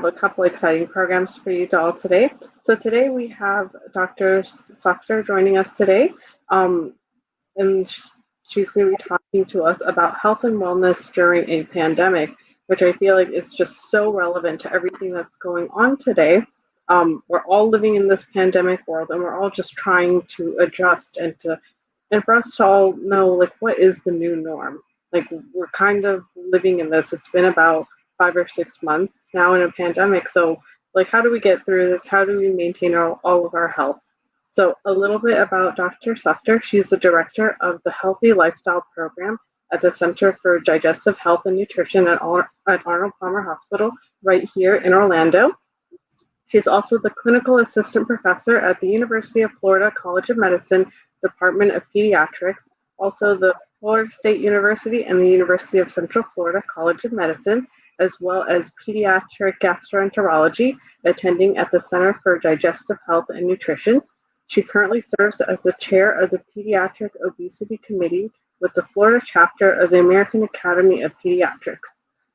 a couple exciting programs for you all today. So today we have Dr. Safder joining us today, and she's going to be talking to us about health and wellness during a pandemic, which I feel like is just so relevant to everything that's going on today. We're all living in this pandemic world, and we're all just trying to adjust and for us to all know, like, what is the new norm? Like, we're kind of living in this. It's been about 5 or 6 months now in a pandemic. So, like, how do we get through this? How do we maintain all of our health? So, a little bit about Dr. Safder. She's the director of the Healthy Lifestyle Program at the Center for Digestive Health and Nutrition at Arnold Palmer Hospital right here in Orlando. She's also the clinical assistant professor at the University of Florida College of Medicine, Department of Pediatrics, also the Florida State University and the University of Central Florida College of Medicine, as well as Pediatric Gastroenterology, attending at the Center for Digestive Health and Nutrition. She currently serves as the chair of the Pediatric Obesity Committee with the Florida chapter of the American Academy of Pediatrics.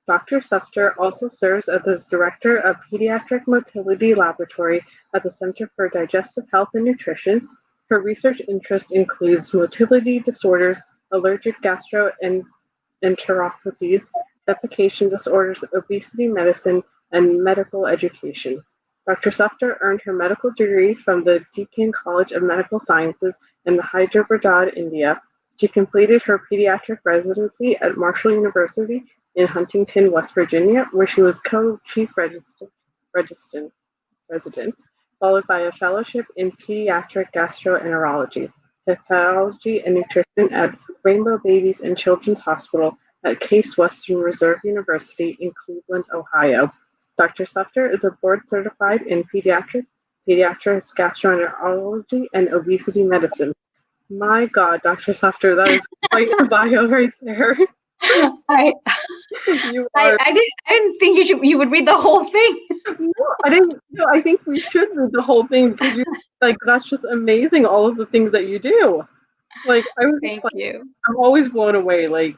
Dr. Safder also serves as the director of Pediatric Motility Laboratory at the Center for Digestive Health and Nutrition. Her research interest includes motility disorders, allergic gastroenteropathies, defecation disorders, obesity medicine, and medical education. Dr. Safder earned her medical degree from the Deakin College of Medical Sciences in Hyderabad, India. She completed her pediatric residency at Marshall University in Huntington, West Virginia, where she was co-chief resident, followed by a fellowship in pediatric gastroenterology, hepatology, and nutrition at Rainbow Babies and Children's Hospital at Case Western Reserve University in Cleveland, Ohio. Dr. Safder is a board certified in pediatrics, gastroenterology, and obesity medicine. My God, Dr. Safder, that is quite a bio right there. I didn't think you would read the whole thing. No, I didn't. No, I think we should read the whole thing because that's just amazing. All of the things that you do. Like, Thank you. I'm always blown away. Like,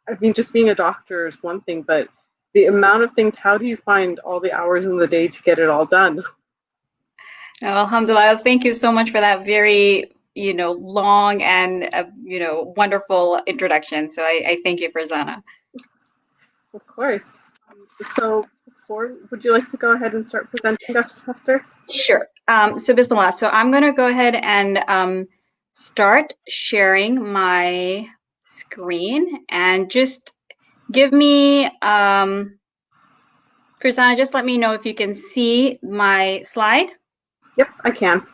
I mean, just being a doctor is one thing, but the amount of things. How do you find all the hours in the day to get it all done? Well, alhamdulillah. Thank you so much for that very long and wonderful introduction. So I thank you, Farzana. Of course. So would you like to go ahead and start presenting, Dr. Safder? Sure. So Bismillah. So I'm going to go ahead and start sharing my screen, and just give me, Farzana, just let me know if you can see my slide. Yep, I can.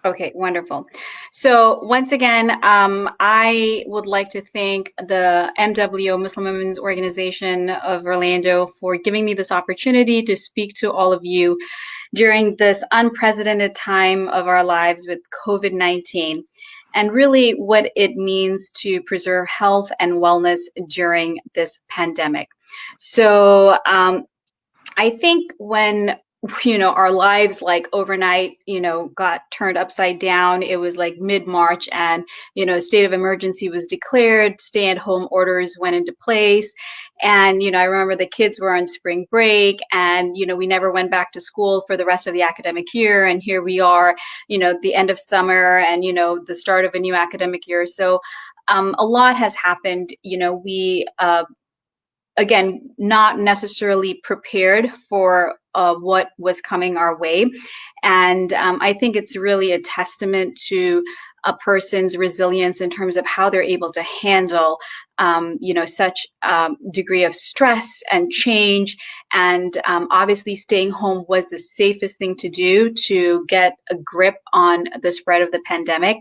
Okay, wonderful. So once again, I would like to thank the MWO, Muslim Women's Organization of Orlando, for giving me this opportunity to speak to all of you during this unprecedented time of our lives with COVID-19, and really what it means to preserve health and wellness during this pandemic. So I think when our lives like overnight, got turned upside down. It was like mid-March, and, state of emergency was declared, stay-at-home orders went into place. And, I remember the kids were on spring break, and, we never went back to school for the rest of the academic year. And here we are, the end of summer and, the start of a new academic year. So a lot has happened. We, again, not necessarily prepared for what was coming our way. And I think it's really a testament to a person's resilience in terms of how they're able to handle, such degree of stress and change. And obviously staying home was the safest thing to do to get a grip on the spread of the pandemic.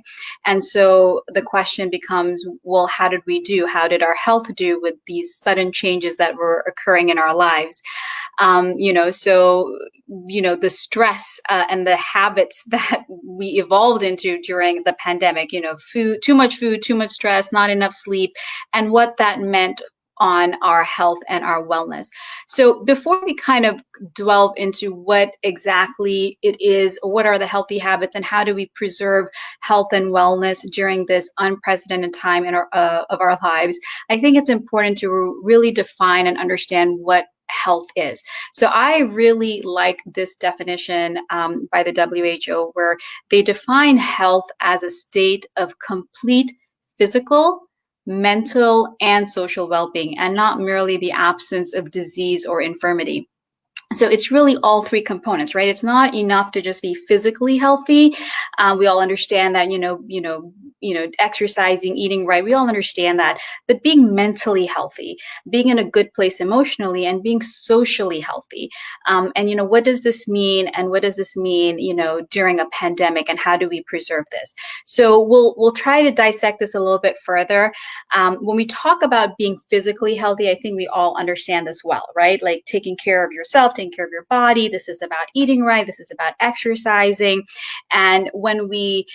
And so the question becomes, well, how did we do? How did our health do with these sudden changes that were occurring in our lives? The stress and the habits that we evolved into during the pandemic, too much food, too much stress, not enough sleep, and what that meant on our health and our wellness. So before we kind of delve into what exactly it is, what are the healthy habits, and how do we preserve health and wellness during this unprecedented time of our lives, I think it's important to really define and understand what health is. So I really like this definition by the WHO, where they define health as a state of complete physical, mental, and social well-being, and not merely the absence of disease or infirmity. So it's really all three components, right? It's not enough to just be physically healthy. We all understand that, exercising, eating right. We all understand that, but being mentally healthy, being in a good place emotionally, and being socially healthy. And what does this mean? And what does this mean, during a pandemic? And how do we preserve this? So we'll try to dissect this a little bit further. When we talk about being physically healthy, I think we all understand this well, right? Like taking care of yourself, taking care of your body. This is about eating right. This is about exercising. And when we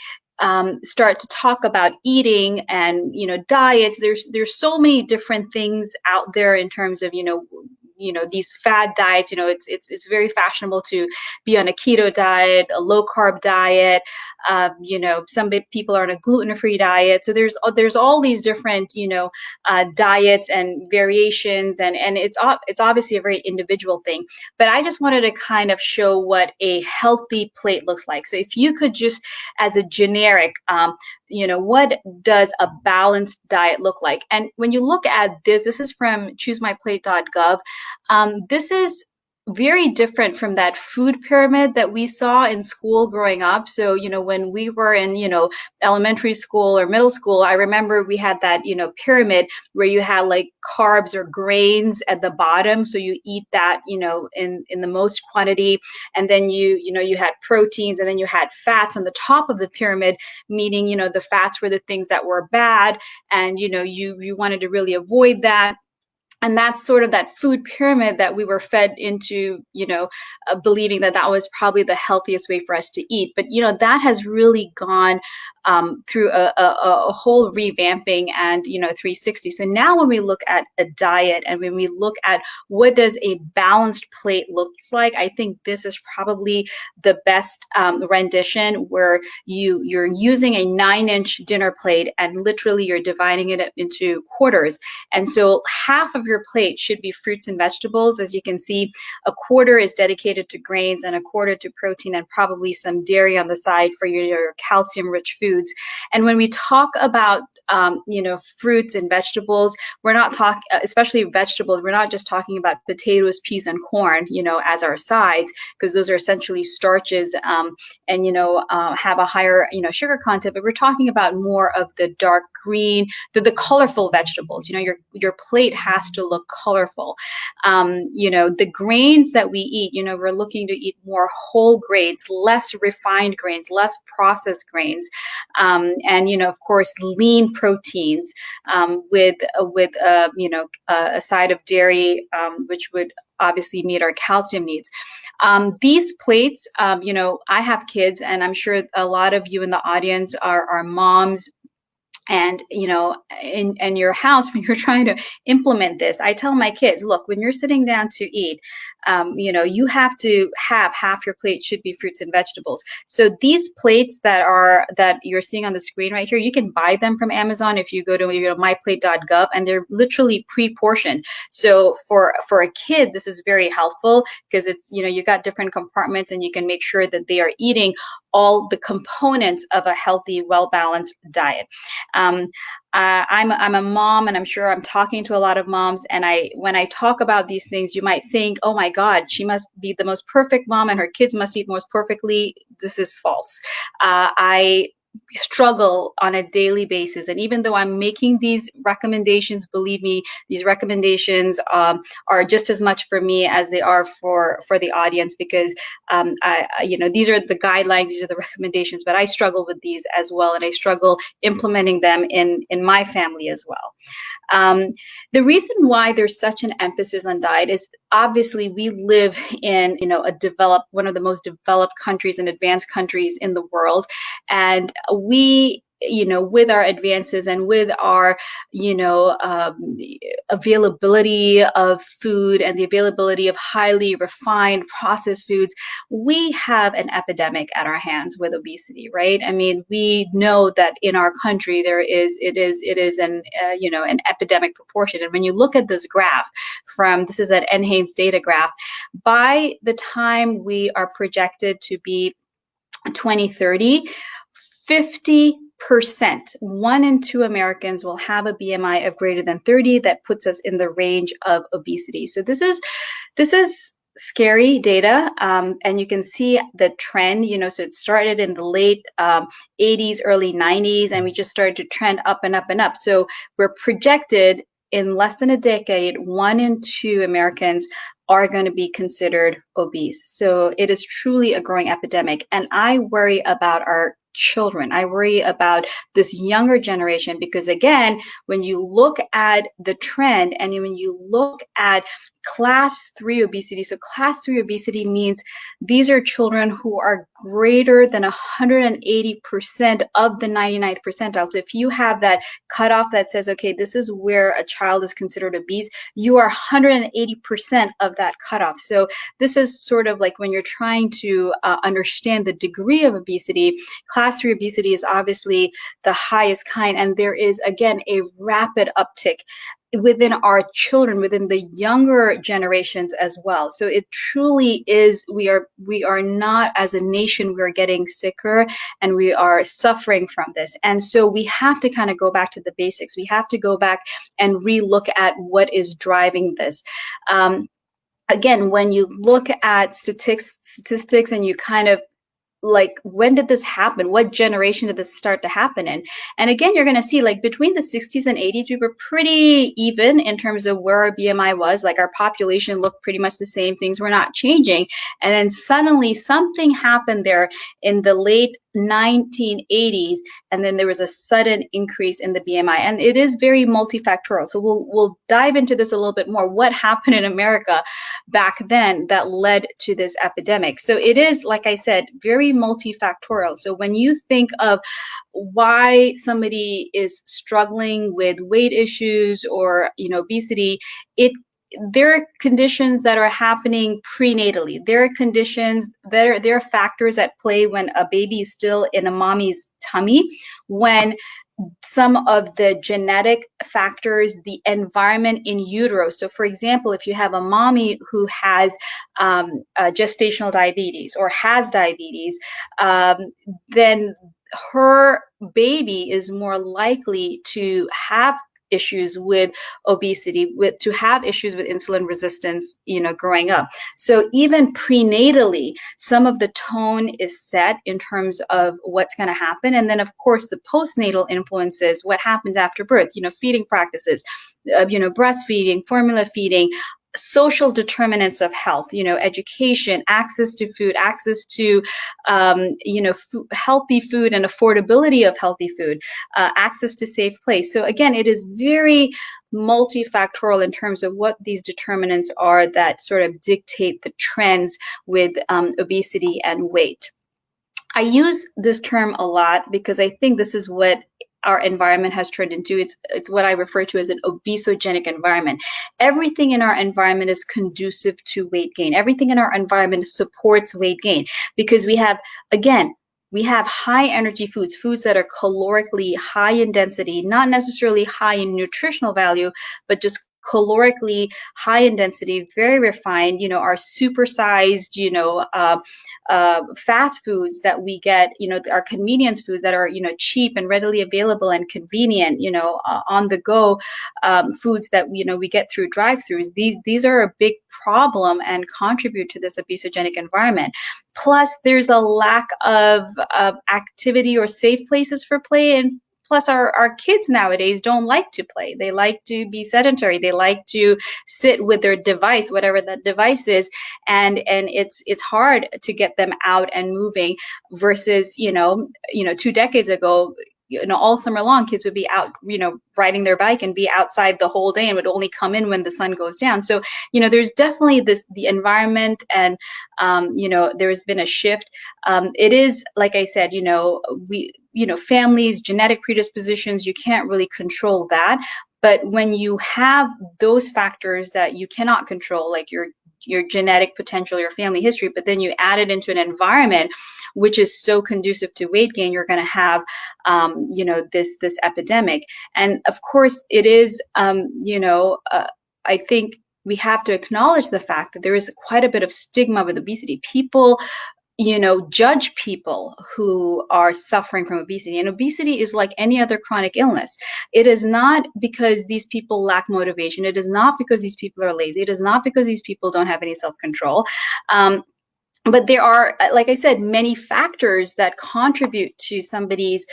start to talk about eating and diets, there's so many different things out there in terms of these fad diets. It's very fashionable to be on a keto diet, a low carb diet. Some people are on a gluten-free diet. So there's all these different diets and variations, and it's obviously a very individual thing. But I just wanted to kind of show what a healthy plate looks like. So if you could just, as a generic, what does a balanced diet look like? And when you look at this is from choosemyplate.gov. This is very different from that food pyramid that we saw in school growing up. So, when we were in, elementary school or middle school, I remember we had that, pyramid where you had like carbs or grains at the bottom. So you eat that, in the most quantity. And then you had proteins, and then you had fats on the top of the pyramid, meaning, the fats were the things that were bad. And, you wanted to really avoid that. And that's sort of that food pyramid that we were fed into, believing that was probably the healthiest way for us to eat. But, that has really gone through a whole revamping and, 360. So now when we look at a diet and when we look at what does a balanced plate looks like, I think this is probably the best rendition, where you're using a 9-inch dinner plate and literally you're dividing it into quarters. And so half of your plate should be fruits and vegetables. As you can see, a quarter is dedicated to grains and a quarter to protein, and probably some dairy on the side for your calcium-rich foods. And when we talk about fruits and vegetables, we're not talking, especially vegetables, we're not just talking about potatoes, peas, and corn, as our sides, because those are essentially starches and have a higher sugar content. But we're talking about more of the dark green, the colorful vegetables. Your plate has to look colorful. The grains that we eat, we're looking to eat more whole grains, less refined grains, less processed grains, and of course lean proteins with a side of dairy, which would obviously meet our calcium needs. These plates, I have kids, and I'm sure a lot of you in the audience are moms. And, in your house, when you're trying to implement this, I tell my kids, look, when you're sitting down to eat, you have to have half your plate should be fruits and vegetables. So these plates that you're seeing on the screen right here, you can buy them from Amazon if you go to myplate.gov, and they're literally pre-portioned. So for a kid, this is very helpful because it's, you got different compartments, and you can make sure that they are eating all the components of a healthy, well-balanced diet. I'm a mom, and I'm sure I'm talking to a lot of moms. And when I talk about these things, you might think, oh my God, she must be the most perfect mom, and her kids must eat most perfectly. This is false. I struggle on a daily basis, and even though I'm making these recommendations, believe me, these recommendations are just as much for me as they are for the audience, because these are the guidelines, these are the recommendations, but I struggle with these as well, and I struggle implementing them in my family as well. The reason why there's such an emphasis on diet is obviously we live in one of the most developed countries and advanced countries in the world, and we with our advances and with our, availability of food and the availability of highly refined processed foods, we have an epidemic at our hands with obesity, right? I mean, we know that in our country it is an epidemic proportion. And when you look at this graph this is an NHANES data graph, by the time we are projected to be 2030, 50%, 1 in 2 Americans will have a BMI of greater than 30. That puts us in the range of obesity. So this is scary data, and you can see the trend. So it started in the late 80s, early 90s, and we just started to trend up and up and up. So we're projected in less than a decade, 1 in 2 Americans are going to be considered obese. So it is truly a growing epidemic. And I worry about our children. I worry about this younger generation because, again, when you look at the trend and when you look at class 3 obesity, so class 3 obesity means these are children who are greater than 180% of the 99th percentile. So if you have that cutoff that says, okay, this is where a child is considered obese, you are 180% of that cutoff. So this is sort of like when you're trying to understand the degree of obesity, class 3 obesity is obviously the highest kind. And there is, again, a rapid uptick within our children, within the younger generations as well. So it truly is, we are not, as a nation, we are getting sicker and we are suffering from this. And so we have to kind of go back to the basics. We have to go back and relook at what is driving this. Again, when you look at statistics and you kind of like, when did this happen? What generation did this start to happen in? And again, you're going to see, like, between the 60s and 80s, we were pretty even in terms of where our BMI was. Like, our population looked pretty much the same. Things were not changing. And then suddenly something happened there in the late 1980s, and then there was a sudden increase in the BMI, and it is very multifactorial. So we'll dive into this a little bit more. What happened in America back then that led to this epidemic? So it is, like I said, very multifactorial. So when you think of why somebody is struggling with weight issues or obesity, there are conditions that are happening prenatally. There are conditions, there are factors at play when a baby is still in a mommy's tummy, when some of the genetic factors, the environment in utero. So for example, if you have a mommy who has gestational diabetes or has diabetes, then her baby is more likely to have issues with obesity, to have issues with insulin resistance, growing up. So even prenatally, some of the tone is set in terms of what's going to happen. And then, of course, the postnatal influences what happens after birth, feeding practices, breastfeeding, formula feeding, social determinants of health, education, access to food, access to, healthy food and affordability of healthy food, access to safe place. So again, it is very multifactorial in terms of what these determinants are that sort of dictate the trends with obesity and weight. I use this term a lot because I think this is what our environment has turned into. It's what I refer to as an obesogenic environment. Everything in our environment is conducive to weight gain. Everything in our environment supports weight gain because we have high energy foods that are calorically high in density, not necessarily high in nutritional value, but just calorically high in density, very refined, our supersized, fast foods that we get, our convenience foods that are, cheap and readily available and convenient, on the go foods that, we get through drive-throughs. These are a big problem and contribute to this obesogenic environment. Plus, there's a lack of activity or safe places for play, and plus, our kids nowadays don't like to play. They like to be sedentary. They like to sit with their device, whatever that device is, and it's hard to get them out and moving. Versus 2 decades ago, all summer long, kids would be out, riding their bike and be outside the whole day and would only come in when the sun goes down. So, there's definitely the environment, and, there's been a shift. It is, like I said, families, genetic predispositions, you can't really control that. But when you have those factors that you cannot control, like your genetic potential, your family history, but then you add it into an environment which is so conducive to weight gain, you're going to have, this epidemic. And of course, it is, I think we have to acknowledge the fact that there is quite a bit of stigma with obesity. People judge people who are suffering from obesity. And obesity is like any other chronic illness. It is not because these people lack motivation. It is not because these people are lazy. It is not because these people don't have any self-control. But there are, like I said, many factors that contribute to somebody's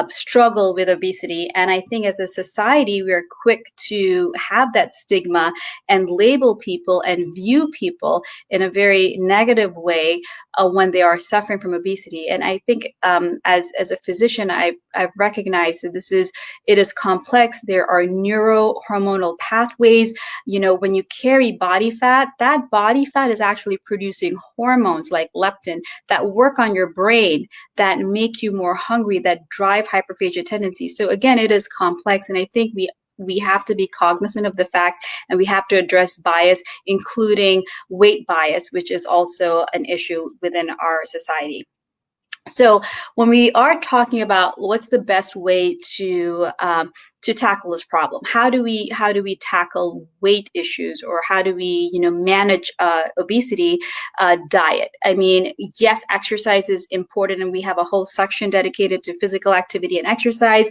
struggle with obesity. And I think as a society, we are quick to have that stigma and label people and view people in a very negative way when they are suffering from obesity. And I think as a physician, I've recognized that it is complex. There are neurohormonal pathways. When you carry body fat, that body fat is actually producing hormones like leptin that work on your brain, that make you more hungry, that drive hyperphagia tendencies. So again, it is complex, and I think we have to be cognizant of the fact, and we have to address bias, including weight bias, which is also an issue within our society. So when we are talking about what's the best way to tackle this problem, how do we tackle weight issues, or how do we manage obesity? Diet. I mean, yes, exercise is important, and we have a whole section dedicated to physical activity and exercise,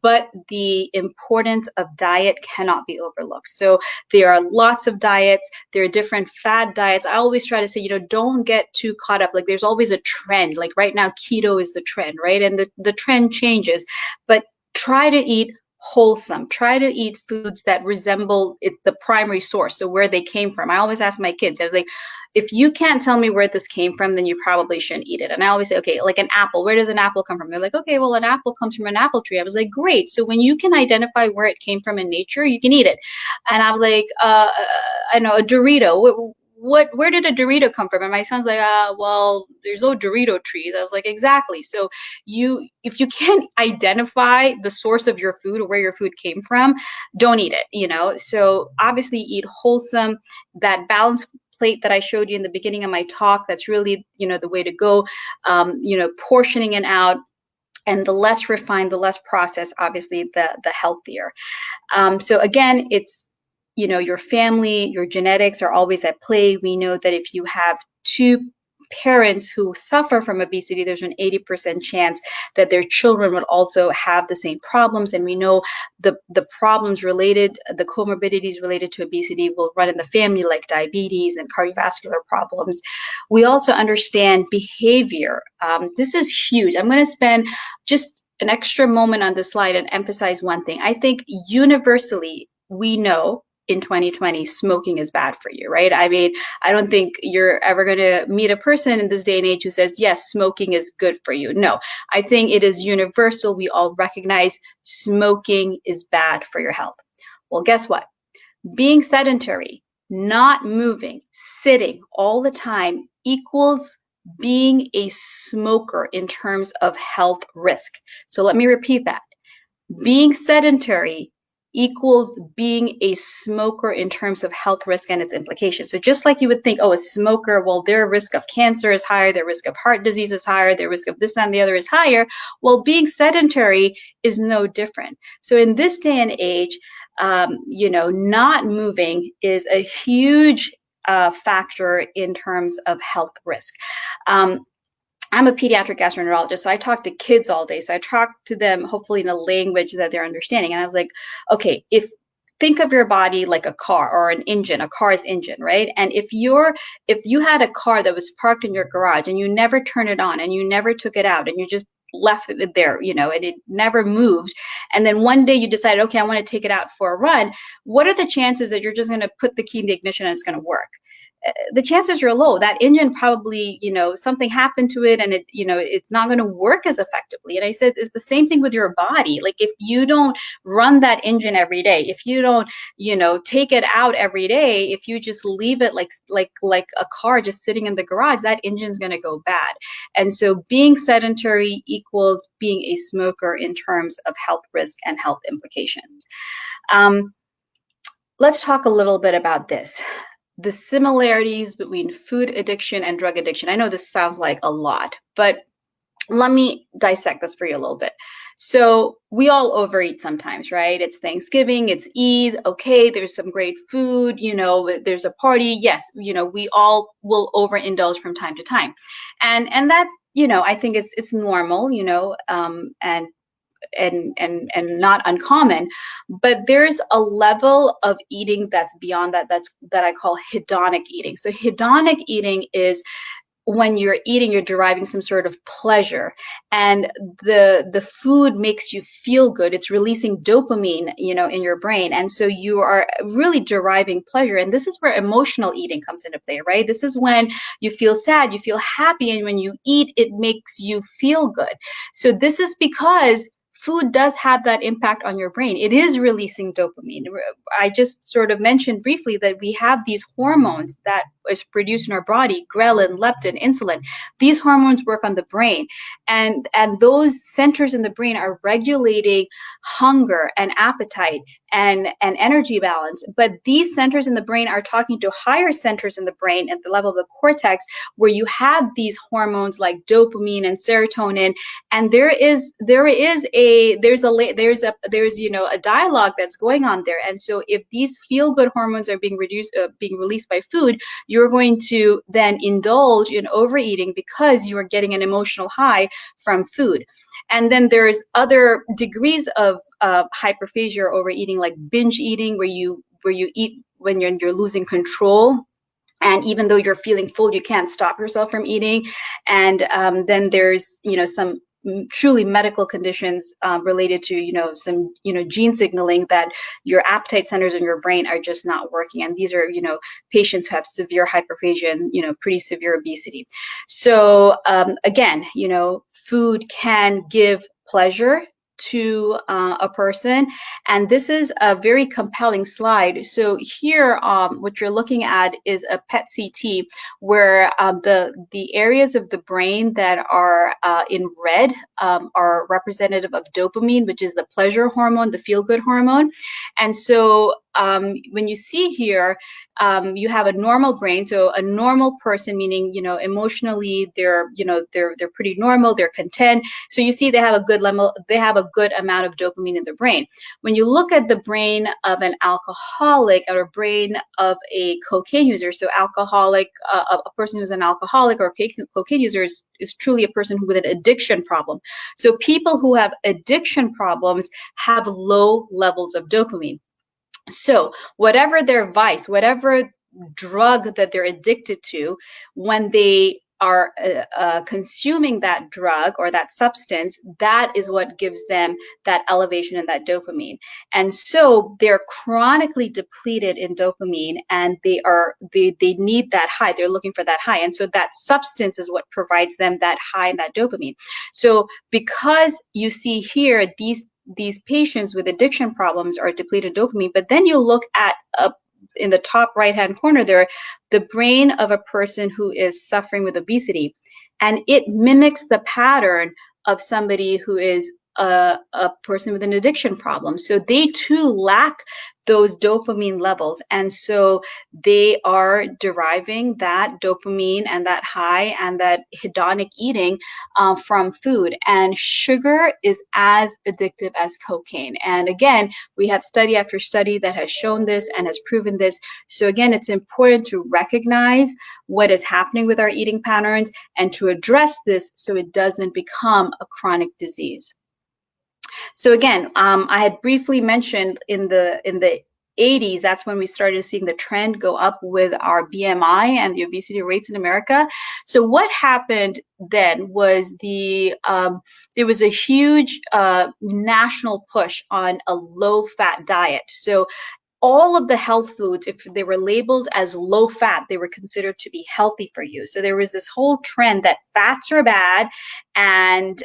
but the importance of diet cannot be overlooked. So there are lots of diets. There are different fad diets. I always try to say, don't get too caught up. Like, there's always a trend. Like right now, keto is the trend, right? And the trend changes, but try to eat wholesome. Try to eat foods that resemble the primary source, so where they came from. I always ask my kids, I was like, if you can't tell me where this came from, then you probably shouldn't eat it. And I always say, okay, like an apple, where does an apple come from? They're like, okay, well, an apple comes from an apple tree. I was like, great. So when you can identify where it came from in nature, you can eat it. And I was like, I know, a Dorito. Where did a Dorito come from? And my son's like, well, there's no Dorito trees. I was like, exactly. So if you can't identify the source of your food or where your food came from, don't eat it, So obviously eat wholesome. That balanced plate that I showed you in the beginning of my talk, that's really, the way to go, portioning it out. And the less refined, the less processed, obviously, the healthier. So again, it's, your family, your genetics are always at play. We know that if you have two parents who suffer from obesity, there's an 80% chance that their children would also have the same problems. And we know the problems related, the comorbidities related to obesity will run in the family, like diabetes and cardiovascular problems. We also understand behavior. This is huge. I'm going to spend just an extra moment on this slide and emphasize one thing. I think universally, we know in 2020, smoking is bad for you, right? I mean, I don't think you're ever going to meet a person in this day and age who says, yes, smoking is good for you. No, I think it is universal. We all recognize smoking is bad for your health. Well, guess what? Being sedentary, not moving, sitting all the time equals being a smoker in terms of health risk. So let me repeat that. Being sedentary equals being a smoker in terms of health risk and its implications. So just like you would think, oh, a smoker, well, their risk of cancer is higher, their risk of heart disease is higher, their risk of this, that, and the other is higher. Well, being sedentary is no different. So in this day and age, not moving is a huge factor in terms of health risk. I'm a pediatric gastroenterologist, so I talk to kids all day. So I talk to them hopefully in a language that they're understanding. And I was like, okay, think of your body like a car or an engine, a car's engine, right? And if you had a car that was parked in your garage and you never turned it on and you never took it out and you just left it there, and it never moved. And then one day you decided, okay, I want to take it out for a run. What are the chances that you're just going to put the key in the ignition and it's going to work? the chances are low. That engine probably, something happened to it and it's not going to work as effectively. And I said, it's the same thing with your body. Like if you don't run that engine every day, if you don't, take it out every day, if you just leave it like a car just sitting in the garage, that engine's going to go bad. And so being sedentary equals being a smoker in terms of health risk and health implications. Let's talk a little bit about this. The similarities between food addiction and drug addiction. I know this sounds like a lot, but let me dissect this for you a little bit. So we all overeat sometimes, right? It's Thanksgiving, it's Eid, okay, there's some great food, there's a party. Yes, we all will overindulge from time to time. And that, I think it's normal, and not uncommon, but there's a level of eating that's beyond that, that I call hedonic eating. So hedonic eating is when you're eating, you're deriving some sort of pleasure, and the food makes you feel good. It's releasing dopamine, in your brain, and so you are really deriving pleasure. And this is where emotional eating comes into play, right? This is when you feel sad, you feel happy, and when you eat, it makes you feel good. So this is because food does have that impact on your brain. It is releasing dopamine. I just sort of mentioned briefly that we have these hormones that is produced in our body, ghrelin, leptin, insulin. These hormones work on the brain, and those centers in the brain are regulating hunger and appetite and energy balance. But these centers in the brain are talking to higher centers in the brain at the level of the cortex, where you have these hormones like dopamine and serotonin, and there's a dialogue that's going on there. And so if these feel good hormones are being released by food, you're going to then indulge in overeating because you are getting an emotional high from food. And then there's other degrees of hyperphagia or overeating, like binge eating, where you eat when you're losing control. And even though you're feeling full, you can't stop yourself from eating. And then there's, some truly medical conditions related to, some, gene signaling, that your appetite centers in your brain are just not working. And these are, patients who have severe hyperphagia and, pretty severe obesity. So again, food can give pleasure to a person, and this is a very compelling slide. So here, what you're looking at is a PET CT, where the areas of the brain that are in red are representative of dopamine, which is the pleasure hormone, the feel-good hormone. And so when you see here, you have a normal brain. So a normal person, meaning, emotionally, they're pretty normal, they're content. So you see they have a good level, they have a good amount of dopamine in the brain. When you look at the brain of an alcoholic or a brain of a cocaine user, so alcoholic, a person who's an alcoholic or cocaine user is truly a person with an addiction problem. So people who have addiction problems have low levels of dopamine. So whatever their vice, whatever drug that they're addicted to, when they are consuming that drug or that substance, that is what gives them that elevation in that dopamine. And so they're chronically depleted in dopamine, and they need that high. They're looking for that high. And so that substance is what provides them that high in that dopamine. So because you see here, these patients with addiction problems are depleted dopamine, but then you look at in the top right-hand corner there, the brain of a person who is suffering with obesity, and it mimics the pattern of somebody who is a person with an addiction problem. So they too lack those dopamine levels. And so they are deriving that dopamine and that high and that hedonic eating from food. And sugar is as addictive as cocaine. And again, we have study after study that has shown this and has proven this. So again, it's important to recognize what is happening with our eating patterns and to address this so it doesn't become a chronic disease. So again, I had briefly mentioned in the 80s, that's when we started seeing the trend go up with our BMI and the obesity rates in America. So what happened then was there was a huge national push on a low-fat diet. So all of the health foods, if they were labeled as low fat, they were considered to be healthy for you. So there was this whole trend that fats are bad, and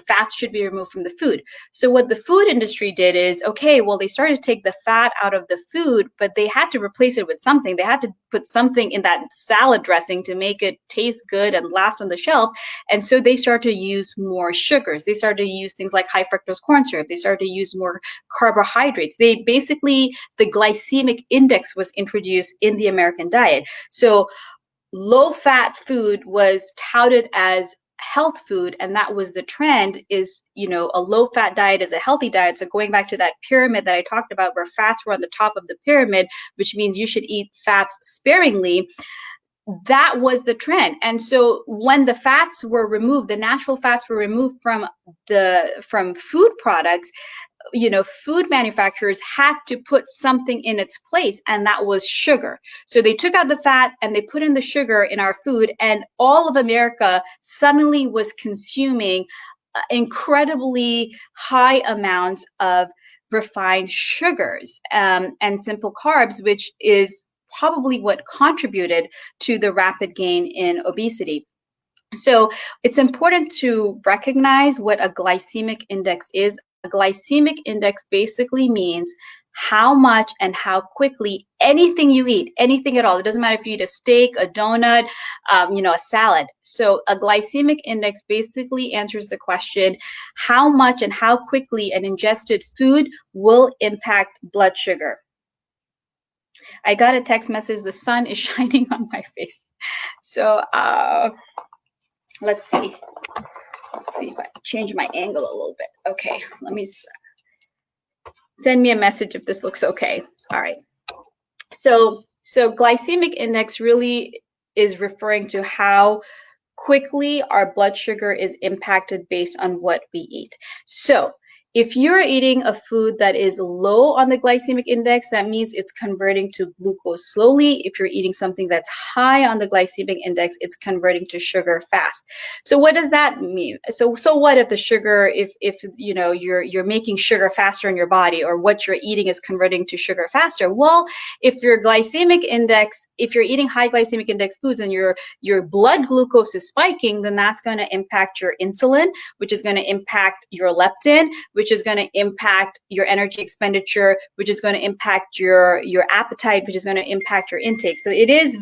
fats should be removed from the food. So what the food industry did is, okay, well, they started to take the fat out of the food, but they had to replace it with something. They had to put something in that salad dressing to make it taste good and last on the shelf. And so they started to use more sugars. They started to use things like high fructose corn syrup. They started to use more carbohydrates. The glycemic index was introduced in the American diet. So low fat food was touted as health food, and that was the trend, is a low fat diet is a healthy diet. So going back to that pyramid that I talked about, where fats were on the top of the pyramid, which means you should eat fats sparingly, that was the trend. And so when the fats were removed, the natural fats were removed from food products, food manufacturers had to put something in its place, and that was sugar. So they took out the fat and they put in the sugar in our food, and all of America suddenly was consuming incredibly high amounts of refined sugars and simple carbs, which is probably what contributed to the rapid gain in obesity. So it's important to recognize what a glycemic index is. A glycemic index basically means how much and how quickly anything you eat, anything at all, it doesn't matter if you eat a steak, a donut, a salad. So a glycemic index basically answers the question, how much and how quickly an ingested food will impact blood sugar. I got a text message, the sun is shining on my face. So let's see if I change my angle a little bit. Okay, let me send me a message if this looks okay. All right. So glycemic index really is referring to how quickly our blood sugar is impacted based on what we eat. So if you're eating a food that is low on the glycemic index, that means it's converting to glucose slowly. If you're eating something that's high on the glycemic index, it's converting to sugar fast. So what does that mean? So what if the sugar, if you're making sugar faster in your body, or what you're eating is converting to sugar faster? Well, if your glycemic index, if you're eating high glycemic index foods and your blood glucose is spiking, then that's going to impact your insulin, which is going to impact your leptin, which is going to impact your energy expenditure, which is going to impact your appetite, which is going to impact your intake. So it is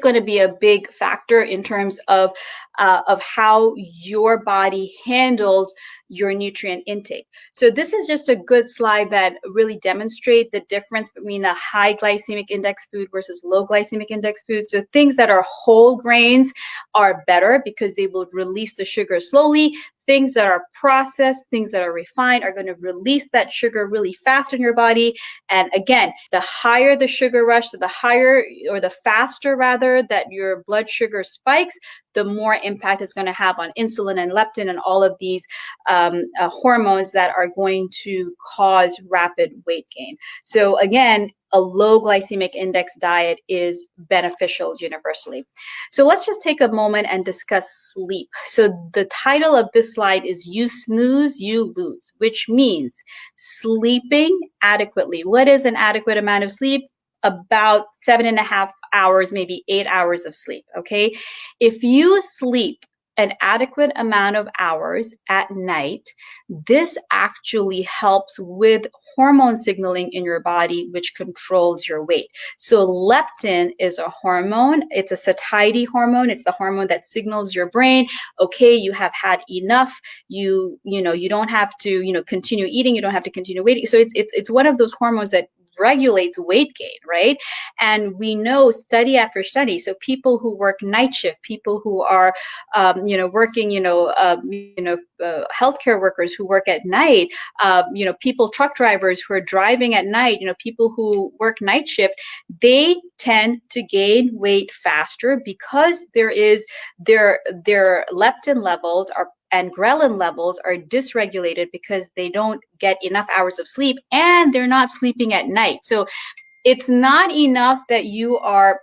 going to be a big factor in terms of how your body handles your nutrient intake. So this is just a good slide that really demonstrates the difference between a high glycemic index food versus low glycemic index food. So things that are whole grains are better because they will release the sugar slowly. Things that are processed, things that are refined are going to release that sugar really fast in your body. And again, the higher the sugar rush, so the higher, or the faster rather, that your blood sugar spikes, the more impact it's going to have on insulin and leptin and all of these hormones that are going to cause rapid weight gain. So again, a low glycemic index diet is beneficial universally. So let's just take a moment and discuss sleep. So the title of this slide is You Snooze, You Lose, which means sleeping adequately. What is an adequate amount of sleep? About 7.5 hours, maybe 8 hours of sleep, okay? If you sleep an adequate amount of hours at night, this actually helps with hormone signaling in your body, which controls your weight. So leptin is a hormone. It's a satiety hormone. It's the hormone that signals your brain, okay, you have had enough. You don't have to, continue eating. You don't have to continue waiting. So it's one of those hormones that regulates weight gain, right? And we know study after study. So people who work night shift, people who are, working, healthcare workers who work at night, truck drivers who are driving at night, people who work night shift, they tend to gain weight faster because their leptin levels and ghrelin levels are dysregulated because they don't get enough hours of sleep and they're not sleeping at night. So it's not enough that you are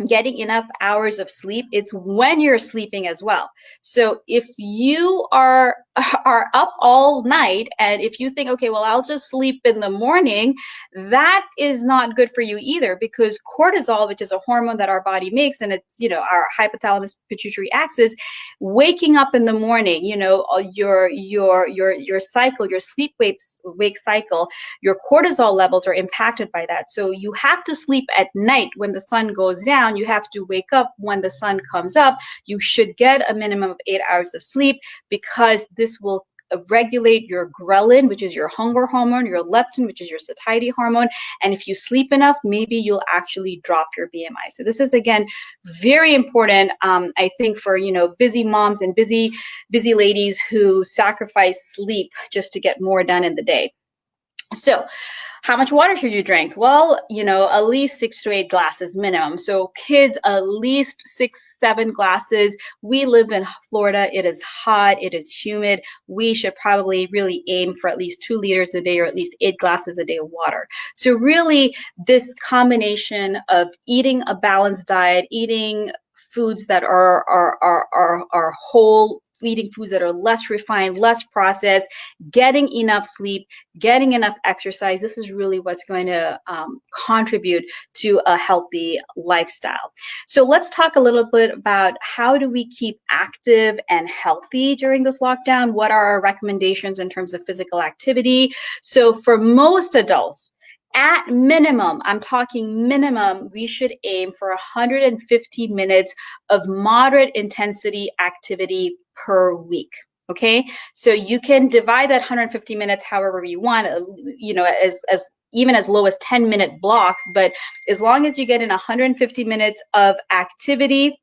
getting enough hours of sleep, it's when you're sleeping as well. So if you are are up all night, and if you think, okay, well, I'll just sleep in the morning, that is not good for you either, because cortisol, which is a hormone that our body makes, and it's, our hypothalamus pituitary axis, waking up in the morning, your cycle, your sleep wake cycle, your cortisol levels are impacted by that. So you have to sleep at night when the sun goes down. You have to wake up when the sun comes up. You should get a minimum of 8 hours of sleep, because this will regulate your ghrelin, which is your hunger hormone, your leptin, which is your satiety hormone. And if you sleep enough, maybe you'll actually drop your BMI. So this is, again, very important, I think, for, busy moms and busy ladies who sacrifice sleep just to get more done in the day. So how much water should you drink? Well, at least 6 to 8 glasses minimum. So kids, at least 6-7 glasses. We live in Florida. It is hot. It is humid. We should probably really aim for at least 2 liters a day, or at least 8 glasses a day of water. So really, this combination of eating a balanced diet, eating foods that are whole, eating foods that are less refined, less processed, getting enough sleep, getting enough exercise. This is really what's going to contribute to a healthy lifestyle. So let's talk a little bit about how do we keep active and healthy during this lockdown? What are our recommendations in terms of physical activity? So for most adults, at minimum, I'm talking minimum, we should aim for 150 minutes of moderate intensity activity per week. Okay, so you can divide that 150 minutes however you want, as even as low as 10-minute blocks, but as long as you get in 150 minutes of activity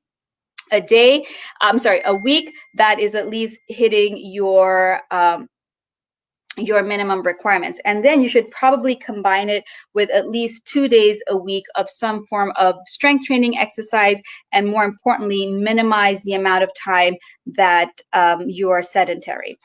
a week, that is at least hitting your minimum requirements. And then you should probably combine it with at least 2 days a week of some form of strength training exercise, and more importantly, minimize the amount of time that you are sedentary.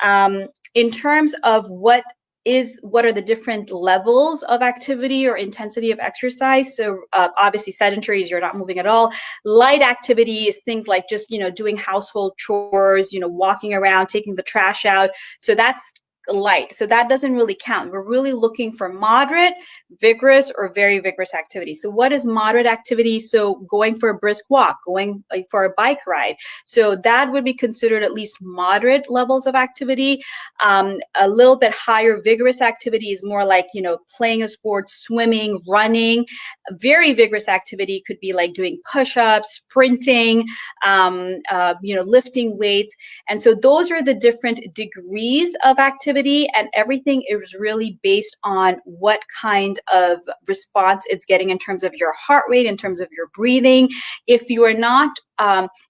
In terms of what are the different levels of activity or intensity of exercise? So obviously sedentary is you're not moving at all. Light activity is things like just, doing household chores, walking around, taking the trash out. So that's light. So that doesn't really count. We're really looking for moderate, vigorous, or very vigorous activity. So what is moderate activity? So going for a brisk walk, going for a bike ride. So that would be considered at least moderate levels of activity. A little bit higher vigorous activity is more like, playing a sport, swimming, running. Very vigorous activity could be like doing push-ups, sprinting, lifting weights. And so those are the different degrees of activity, and everything is really based on what kind of response it's getting in terms of your heart rate, in terms of your breathing. If you are not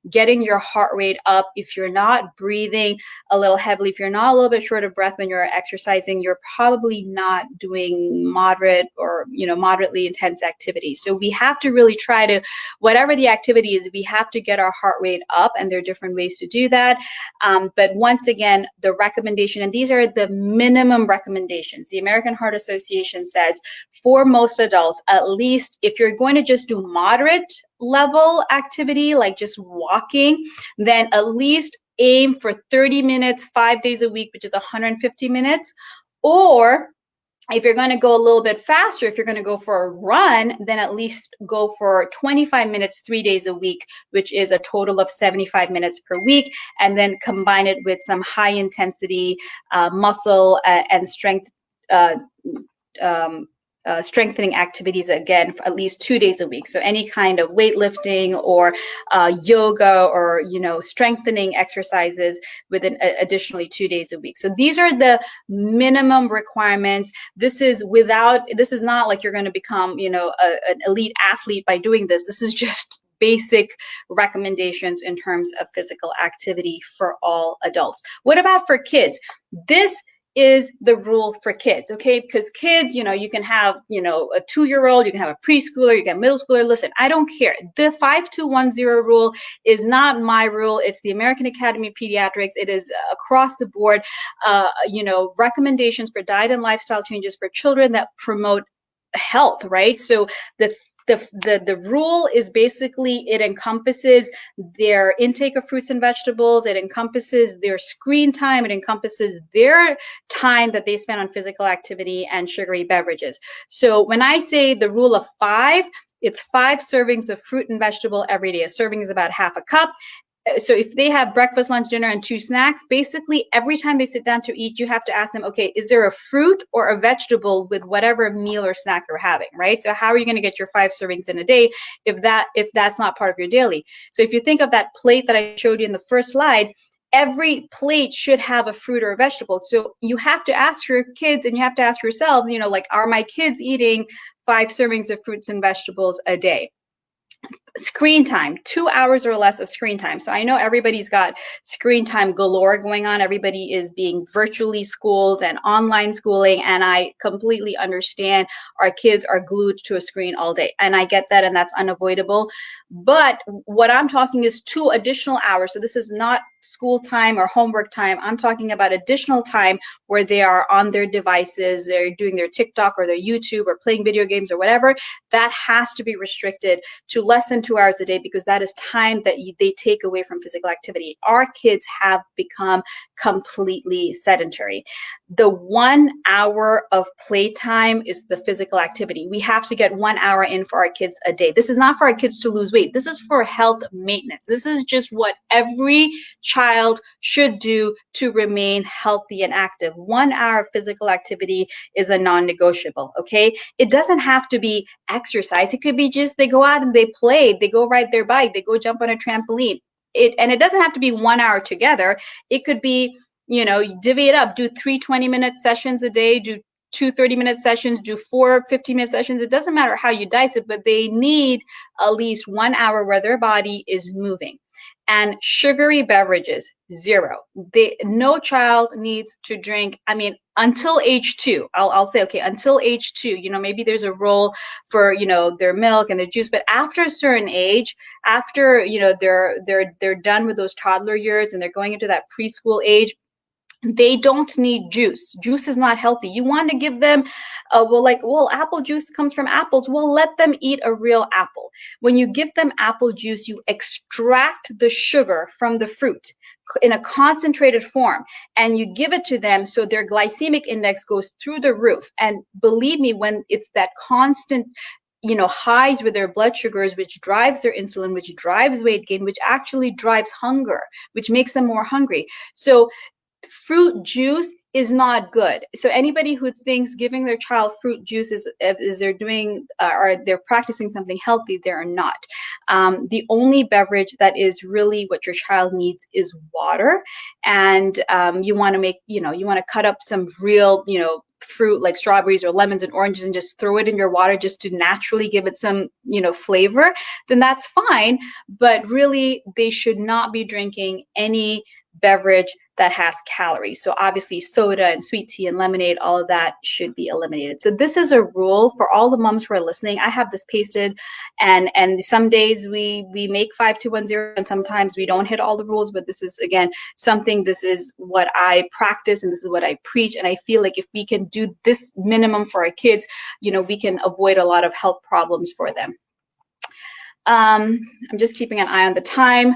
getting your heart rate up, if you're not breathing a little heavily, if you're not a little bit short of breath when you're exercising, you're probably not doing moderate or moderately intense activity. So we have to really try to, whatever the activity is, we have to get our heart rate up, and there are different ways to do that. But once again, the recommendation, and these are the minimum recommendations. The American Heart Association says for most adults, at least if you're going to just do moderate level activity, like just walking, then at least aim for 30 minutes, 5 days a week, which is 150 minutes. Or if you're going to go a little bit faster, if you're going to go for a run, then at least go for 25 minutes, 3 days a week, which is a total of 75 minutes per week. And then combine it with some high intensity muscle and strength strengthening activities, again, for at least 2 days a week. So any kind of weightlifting or yoga or, strengthening exercises within additionally 2 days a week. So these are the minimum requirements. This is not like you're going to become, an elite athlete by doing this. This is just basic recommendations in terms of physical activity for all adults. What about for kids? This is the rule for kids, okay? Because kids, you can have, a 2-year-old, you can have a preschooler, you can have a middle schooler. Listen, I don't care. The 5210 rule is not my rule. It's the American Academy of Pediatrics. It is across the board, recommendations for diet and lifestyle changes for children that promote health, right? So the The rule is basically it encompasses their intake of fruits and vegetables, it encompasses their screen time, it encompasses their time that they spend on physical activity and sugary beverages. So when I say the rule of 5, it's 5 servings of fruit and vegetable every day. A serving is about half a cup. So if they have breakfast, lunch, dinner, and 2 snacks, basically every time they sit down to eat, you have to ask them, okay, is there a fruit or a vegetable with whatever meal or snack you're having, right? So how are you going to get your 5 servings in a day if that's not part of your daily? So if you think of that plate that I showed you in the first slide, every plate should have a fruit or a vegetable. So you have to ask your kids and you have to ask yourself, like, are my kids eating 5 servings of fruits and vegetables a day? Screen time, 2 hours or less of screen time. So I know everybody's got screen time galore going on. Everybody is being virtually schooled and online schooling. And I completely understand our kids are glued to a screen all day. And I get that, and that's unavoidable. But what I'm talking is 2 additional hours. So this is not school time or homework time. I'm talking about additional time where they are on their devices, they're doing their TikTok or their YouTube or playing video games or whatever. That has to be restricted to less than 2 hours a day, because that is time that they take away from physical activity. Our kids have become completely sedentary. The 1 hour of playtime is the physical activity. We have to get 1 hour in for our kids a day. This is not for our kids to lose weight. This is for health maintenance. This is just what every child should do to remain healthy and active. 1 hour of physical activity is a non-negotiable, okay? It doesn't have to be exercise. It could be just they go out and they play, they go ride their bike, they go jump on a trampoline. And it doesn't have to be 1 hour together. It could be, divvy it up, do 3 20-minute sessions a day, do 2 30-minute sessions, do 4 15-minute sessions. It doesn't matter how you dice it, but they need at least 1 hour where their body is moving. And sugary beverages, 0. No child needs to drink, until age 2. I'll say, okay, until age 2, maybe there's a role for, their milk and their juice, but after a certain age, after, they're done with those toddler years and they're going into that preschool age, they don't need juice. Juice is not healthy. You want to give them, apple juice comes from apples. Well, let them eat a real apple. When you give them apple juice, you extract the sugar from the fruit in a concentrated form, and you give it to them so their glycemic index goes through the roof. And believe me, when it's that constant highs with their blood sugars, which drives their insulin, which drives weight gain, which actually drives hunger, which makes them more hungry. So fruit juice is not good. So anybody who thinks giving their child fruit juice is they're doing or they're practicing something healthy, they're not. The only beverage that is really what your child needs is water. And you want to cut up some real, fruit like strawberries or lemons and oranges and just throw it in your water just to naturally give it some, flavor, then that's fine. But really, they should not be drinking any beverage that has calories. So obviously soda and sweet tea and lemonade, all of that should be eliminated. So this is a rule for all the moms who are listening. I have this pasted, and some days we make 5210 and sometimes we don't hit all the rules, but this is, again, this is what I practice and this is what I preach. And I feel like if we can do this minimum for our kids, we can avoid a lot of health problems for them. I'm just keeping an eye on the time.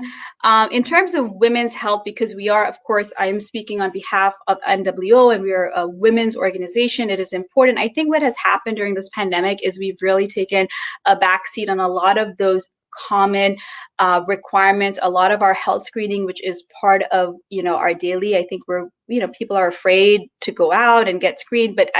In terms of women's health, because we are, of course, I am speaking on behalf of NWO and we are a women's organization, it is important. I think what has happened during this pandemic is we've really taken a backseat on a lot of those common requirements, a lot of our health screening, which is part of, our daily. I think people are afraid to go out and get screened, but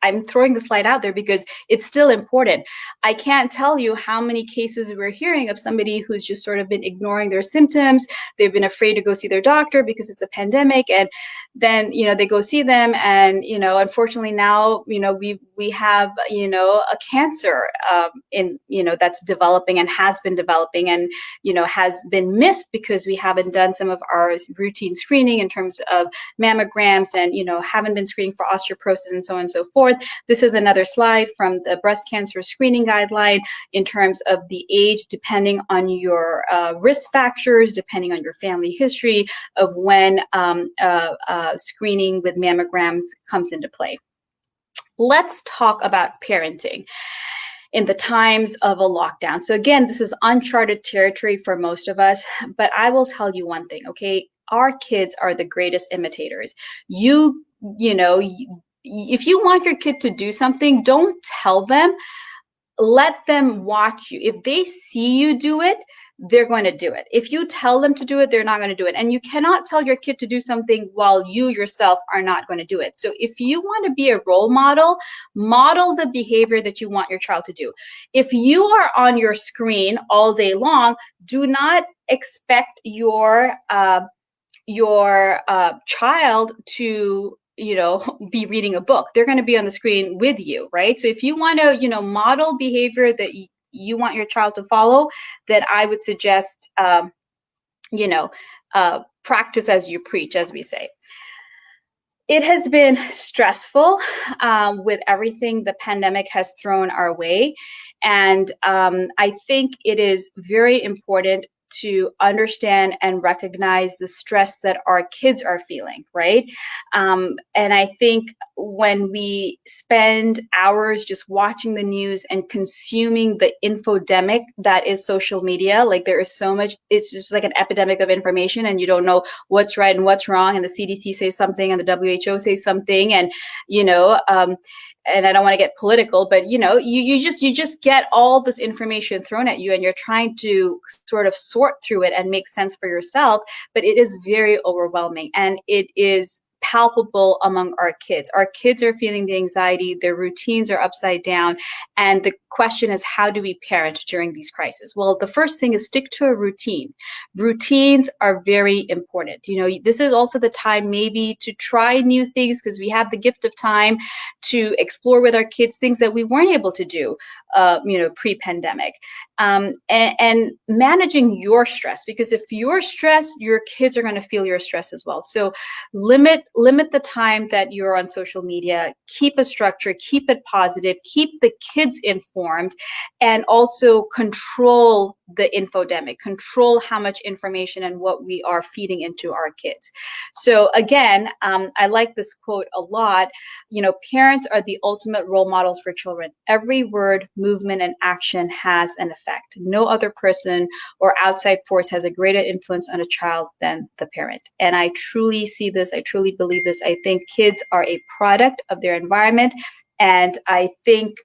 I'm throwing the slide out there because it's still important. I can't tell you how many cases we're hearing of somebody who's just sort of been ignoring their symptoms. They've been afraid to go see their doctor because it's a pandemic. And then, they go see them. And, unfortunately now, we have, a cancer that's developing and has been developing and, has been missed because we haven't done some of our routine screening in terms of mammograms and, haven't been screening for osteoporosis and so on and so forth. This is another slide from the breast cancer screening guideline in terms of the age, depending on your risk factors, depending on your family history of when screening with mammograms comes into play. Let's talk about parenting. in the times of a lockdown. So again, this is uncharted territory for most of us, but I will tell you one thing, okay? Our kids are the greatest imitators. You know, if you want your kid to do something, don't tell them, let them watch you. If they see you do it, they're going to do it. If you tell them to do it, they're not going to do it. And you cannot tell your kid to do something while you yourself are not going to do it. So if you want to be a role model, model the behavior that you want your child to do. If you are on your screen all day long, do not expect your child to be reading a book. They're going to be on the screen with you, right? So if you want to model behavior that you want your child to follow, then I would suggest practice as you preach, as we say. It has been stressful with everything the pandemic has thrown our way, and I think it is very important to understand and recognize the stress that our kids are feeling, right? And I think when we spend hours just watching the news and consuming the infodemic that is social media, like there is so much, it's just like an epidemic of information and you don't know what's right and what's wrong. And the CDC says something and the WHO says something, and and I don't want to get political, but you just get all this information thrown at you and you're trying to sort of sort through it and make sense for yourself, but it is very overwhelming and it is palpable among our kids. Our kids are feeling the anxiety, their routines are upside down, and the question is, how do we parent during these crises? Well, the first thing is stick to a routine. Routines are very important. This is also the time maybe to try new things because we have the gift of time to explore with our kids things that we weren't able to do, pre-pandemic. And managing your stress, because if you're stressed, your kids are going to feel your stress as well. So limit the time that you're on social media, keep a structure, keep it positive, keep the kids informed, and also control the infodemic, control how much information and what we are feeding into our kids. So again, I like this quote a lot. Parents are the ultimate role models for children. Every word, movement, and action has an effect. No other person or outside force has a greater influence on a child than the parent. And I truly see this. I truly believe this. I think kids are a product of their environment. And I think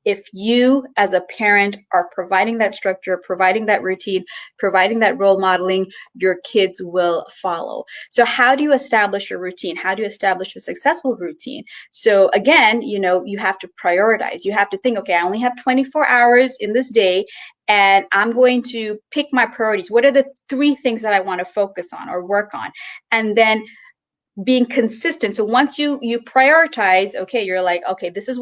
if you as a parent are providing that structure, providing that routine, providing that role modeling, your kids will follow. So how do you establish a routine? How do you establish a successful routine? So again, you have to prioritize. You have to think, okay, I only have 24 hours in this day, and I'm going to pick my priorities. What are the 3 things that I want to focus on or work on? And then being consistent. So once you prioritize, okay, you're like, okay, this is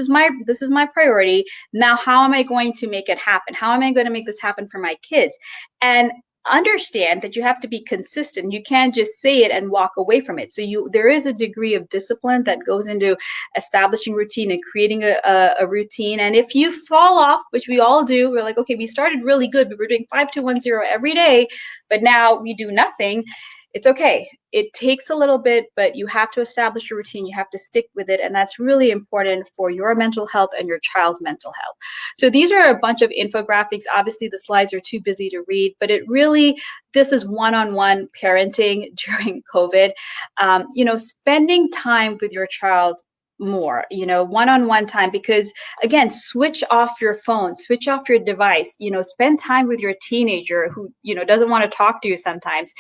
my priority. Now, how am I going to make it happen? How am I going to make this happen for my kids? And understand that you have to be consistent. You can't just say it and walk away from it. So there is a degree of discipline that goes into establishing routine and creating a routine. And if you fall off, which we all do, we're like, okay, we started really good, but we're doing 5-2-1-0 every day, but now we do nothing. It's okay. It takes a little bit, but you have to establish a routine. You have to stick with it. And that's really important for your mental health and your child's mental health. So these are a bunch of infographics. Obviously, the slides are too busy to read, but this is one-on-one parenting during COVID. Spending time with your child more, one-on-one time, because again, switch off your phone, switch off your device, spend time with your teenager who, doesn't want to talk to you sometimes.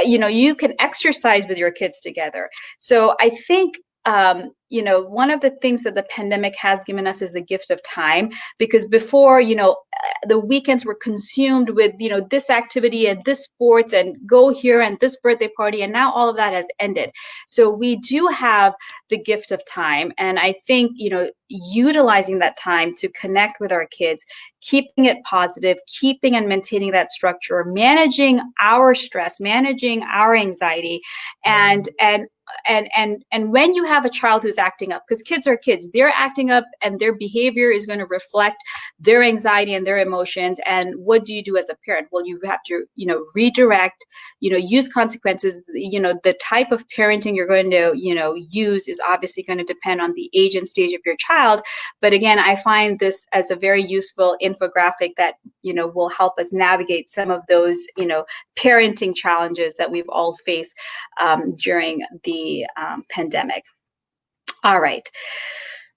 You can exercise with your kids together. So I think, one of the things that the pandemic has given us is the gift of time, because before, the weekends were consumed with, this activity and this sports and go here and this birthday party. And now all of that has ended. So we do have the gift of time. And I think, utilizing that time to connect with our kids, keeping it positive, keeping and maintaining that structure, managing our stress, managing our anxiety, and when you have a child who's acting up, because kids are kids, they're acting up and their behavior is going to reflect their anxiety and their emotions. And what do you do as a parent? Well, you have to, redirect, use consequences. The type of parenting you're going to, use is obviously going to depend on the age and stage of your child. But again, I find this as a very useful infographic that, will help us navigate some of those, parenting challenges that we've all faced during the pandemic. All right.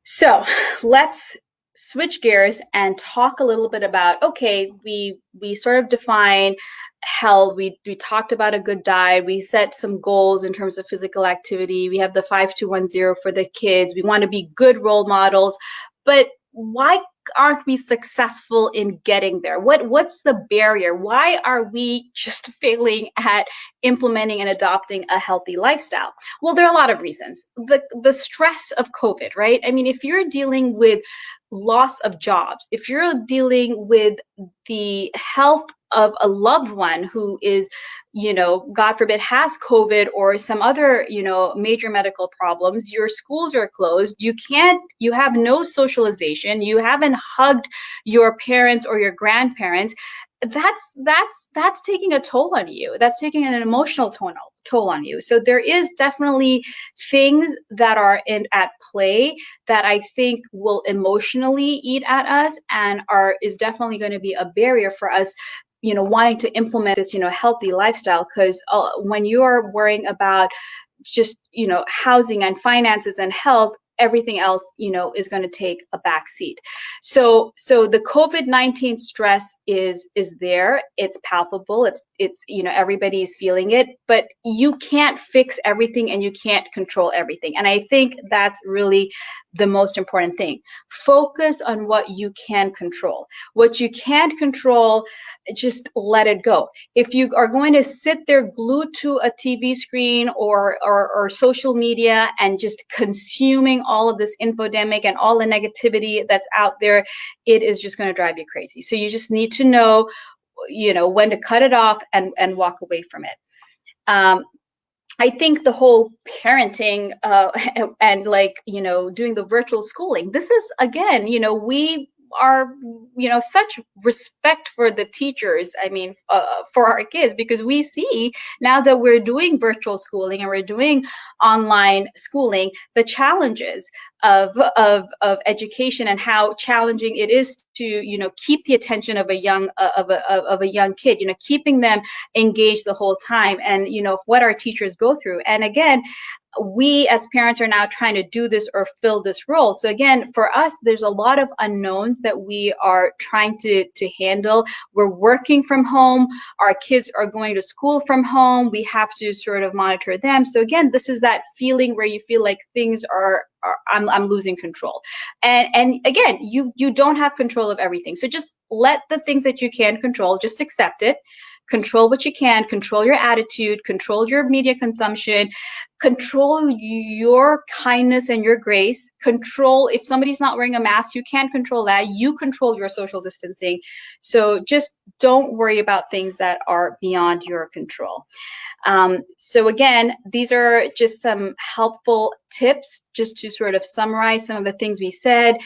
So let's switch gears and talk a little bit about, okay, we sort of define health. We talked about a good diet. We set some goals in terms of physical activity. We have the 5210 for the kids. We want to be good role models. But why aren't we successful in getting there? What's the barrier? Why are we just failing at implementing and adopting a healthy lifestyle? Well, there are a lot of reasons. The stress of COVID, right? I mean, if you're dealing with loss of jobs, if you're dealing with the health of a loved one who is, God forbid, has COVID or some other, major medical problems, your schools are closed, you have no socialization, you haven't hugged your parents or your grandparents, that's taking a toll on you. That's taking an emotional toll on you. So there is definitely things that are at play that I think will emotionally eat at us and is definitely going to be a barrier for us, wanting to implement this, healthy lifestyle. Because when you are worrying about just, housing and finances and health, everything else, is going to take a back seat. So the COVID-19 stress is there. It's palpable. It's everybody is feeling it, but you can't fix everything and you can't control everything. And I think that's really the most important thing. Focus on what you can control. What you can't control, just let it go. If you are going to sit there glued to a TV screen or social media and just consuming all of this infodemic and all the negativity that's out there, it is just going to drive you crazy. So you just need to know, when to cut it off and walk away from it. I think the whole parenting and doing the virtual schooling, this is, again, we are, such respect for the teachers, for our kids, because we see now that we're doing virtual schooling and we're doing online schooling, the challenges of education and how challenging it is to, keep the attention of a young kid, keeping them engaged the whole time, and, what our teachers go through. And again, we as parents are now trying to do this or fill this role. So again, for us, there's a lot of unknowns that we are trying to handle. We're working from home. Our kids are going to school from home. We have to sort of monitor them. So again, this is that feeling where you feel like things I'm losing control. And again, you don't have control of everything. So just let the things that you can control, just accept it. Control what you can, control your attitude, control your media consumption, control your kindness and your grace, control if somebody's not wearing a mask, you can't control that. You control your social distancing. So just don't worry about things that are beyond your control. So again, these are just some helpful tips just to sort of summarize some of the things we said,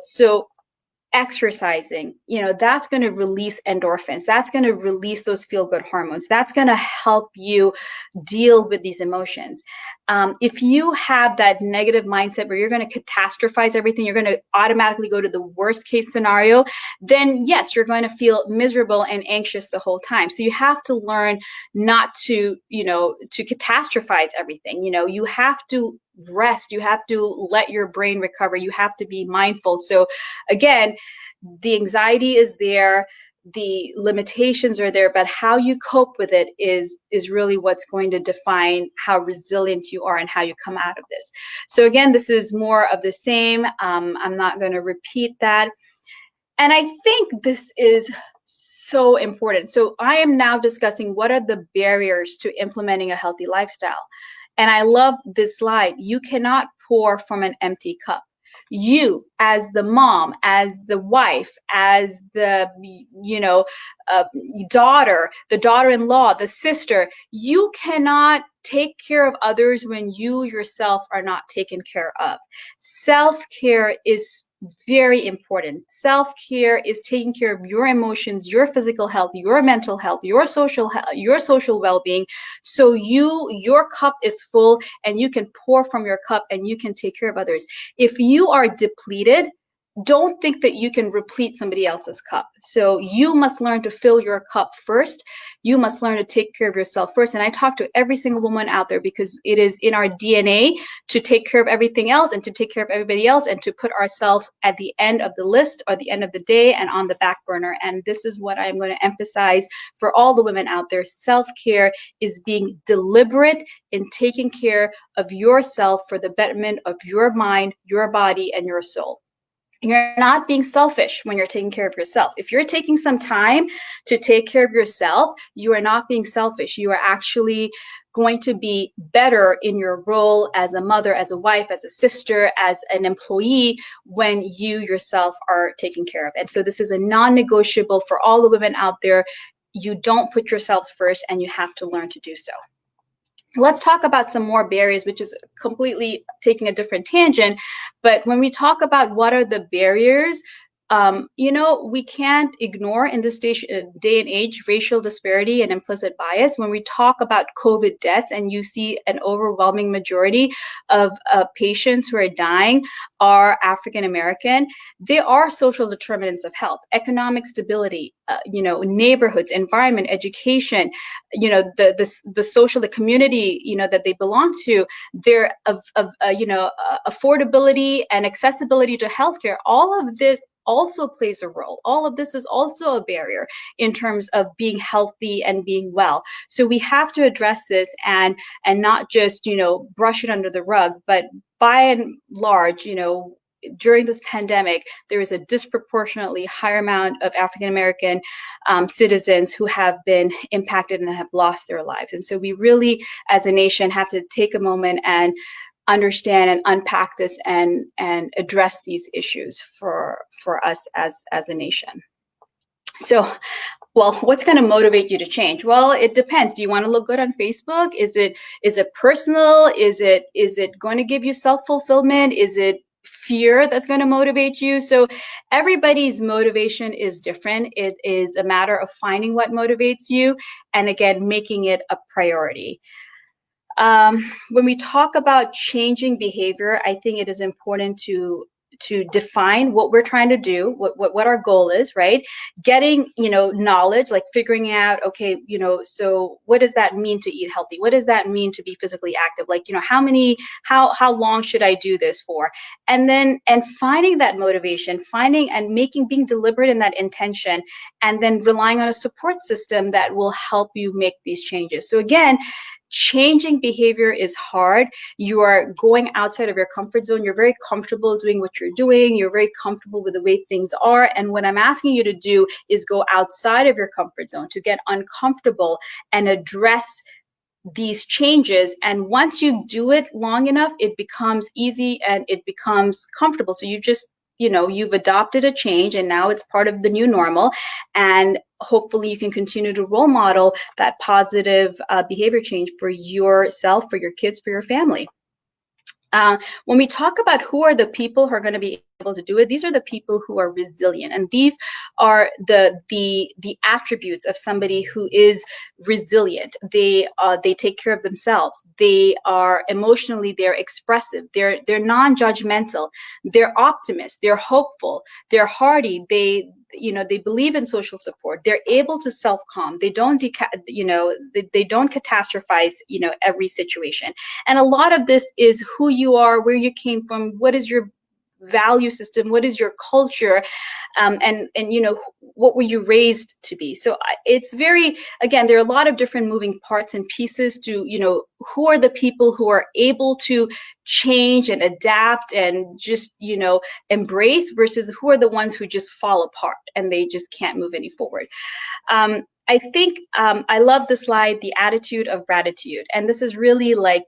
so exercising, that's going to release endorphins. That's going to release those feel-good hormones. That's going to help you deal with these emotions. If you have that negative mindset where you're going to catastrophize everything, you're going to automatically go to the worst case scenario, then yes, you're going to feel miserable and anxious the whole time. So you have to learn not to, to catastrophize everything. You have to rest. You have to let your brain recover. You have to be mindful. So again, the anxiety is there, the limitations are there, but how you cope with it is really what's going to define how resilient you are and how you come out of this. So again, this is more of the same. I'm not going to repeat that. And I think this is so important. So I am now discussing what are the barriers to implementing a healthy lifestyle. And I love this slide. You cannot pour from an empty cup. You, as the mom, as the wife, as the, daughter, the daughter-in-law, the sister, you cannot take care of others when you yourself are not taken care of. Self-care is very important. Self-care is taking care of your emotions, your physical health, your mental health, your social well-being. So your cup is full and you can pour from your cup and you can take care of others. If you are depleted, don't think that you can replete somebody else's cup. So you must learn to fill your cup first. You must learn to take care of yourself first. And I talk to every single woman out there because it is in our DNA to take care of everything else and to take care of everybody else and to put ourselves at the end of the list or the end of the day and on the back burner. And this is what I'm going to emphasize for all the women out there. Self-care is being deliberate in taking care of yourself for the betterment of your mind, your body, and your soul. You're not being selfish when you're taking care of yourself. If you're taking some time to take care of yourself, you are not being selfish. You are actually going to be better in your role as a mother, as a wife, as a sister, as an employee when you yourself are taken care of. And so this is a non-negotiable for all the women out there. You don't put yourselves first and you have to learn to do so. Let's talk about some more barriers, which is completely taking a different tangent. But when we talk about what are the barriers, we can't ignore in this day and age racial disparity and implicit bias. When we talk about COVID deaths and you see an overwhelming majority of patients who are dying are African American, there are social determinants of health, economic stability, neighborhoods, environment, education, the social, the community, that they belong to, their affordability and accessibility to healthcare. All of this also plays a role. All of this is also a barrier in terms of being healthy and being well. So we have to address this and not just, brush it under the rug, but by and large, during this pandemic, there is a disproportionately higher amount of African American citizens who have been impacted and have lost their lives. And so we really, as a nation, have to take a moment and understand and unpack this and address these issues for us as a nation. So, well, what's going to motivate you to change? Well, it depends. Do you want to look good on Facebook? Is it personal? Is it going to give you self-fulfillment? Is it fear that's going to motivate you? So everybody's motivation is different. It is a matter of finding what motivates you and, again, making it a priority. When we talk about changing behavior, I think it is important to define what we're trying to do, what our goal is, right? Getting, knowledge, like figuring out, okay, so what does that mean to eat healthy? What does that mean to be physically active? Like, how long should I do this for? And finding that motivation, being deliberate in that intention, and then relying on a support system that will help you make these changes. So again, changing behavior is hard. You are going outside of your comfort zone. You're very comfortable doing what you're doing. You're very comfortable with the way things are. And what I'm asking you to do is go outside of your comfort zone, to get uncomfortable and address these changes. And once you do it long enough, it becomes easy and it becomes comfortable. So you've adopted a change and now it's part of the new normal. And hopefully you can continue to role model that positive behavior change for yourself, for your kids, for your family. When we talk about who are the people who are going to be able to do it, these are the people who are resilient, and these are the attributes of somebody who is resilient. They take care of themselves. They are emotionally, they're expressive. They're non-judgmental. They're optimists. They're hopeful. They're hardy. They believe in social support. They're able to self-calm. They don't they don't catastrophize every situation. And a lot of this is who you are, where you came from, what is your value system, what is your culture, and what were you raised to be. So it's very, again, there are a lot of different moving parts and pieces to who are the people who are able to change and adapt and just embrace, versus who are the ones who just fall apart and they just can't move any forward. I think I love the slide, the attitude of gratitude. And this is really like,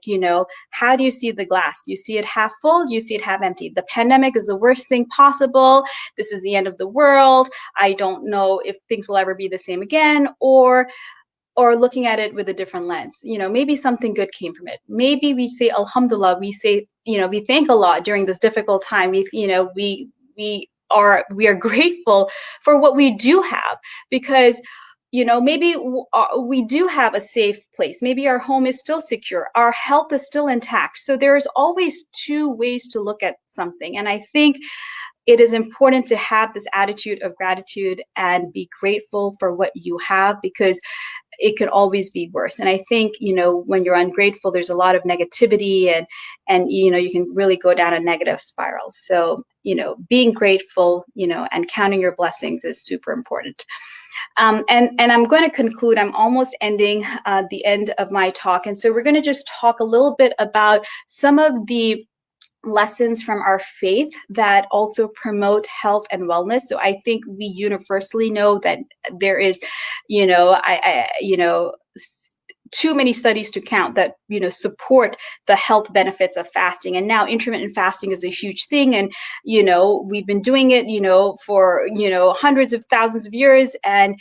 how do you see the glass? Do you see it half full? Do you see it half empty? The pandemic is the worst thing possible. This is the end of the world. I don't know if things will ever be the same again, or looking at it with a different lens. Maybe something good came from it. Maybe we say, Alhamdulillah, we say, we thank Allah during this difficult time. we are grateful for what we do have, because maybe we do have a safe place. Maybe our home is still secure. Our health is still intact. So there's always two ways to look at something. And I think it is important to have this attitude of gratitude and be grateful for what you have, because it could always be worse. And I think, when you're ungrateful, there's a lot of negativity, and you can really go down a negative spiral. So, being grateful, and counting your blessings is super important. And I'm going to conclude. I'm almost ending the end of my talk. And so we're going to just talk a little bit about some of the lessons from our faith that also promote health and wellness. So I think we universally know that there is, too many studies to count that support the health benefits of fasting. And now intermittent fasting is a huge thing, and we've been doing it for hundreds of thousands of years, and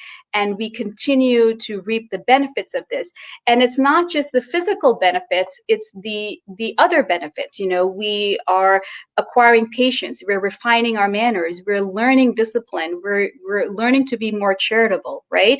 we continue to reap the benefits of this. And it's not just the physical benefits, it's the other benefits. We are acquiring patience, we're refining our manners, we're learning discipline, we're learning to be more charitable, right?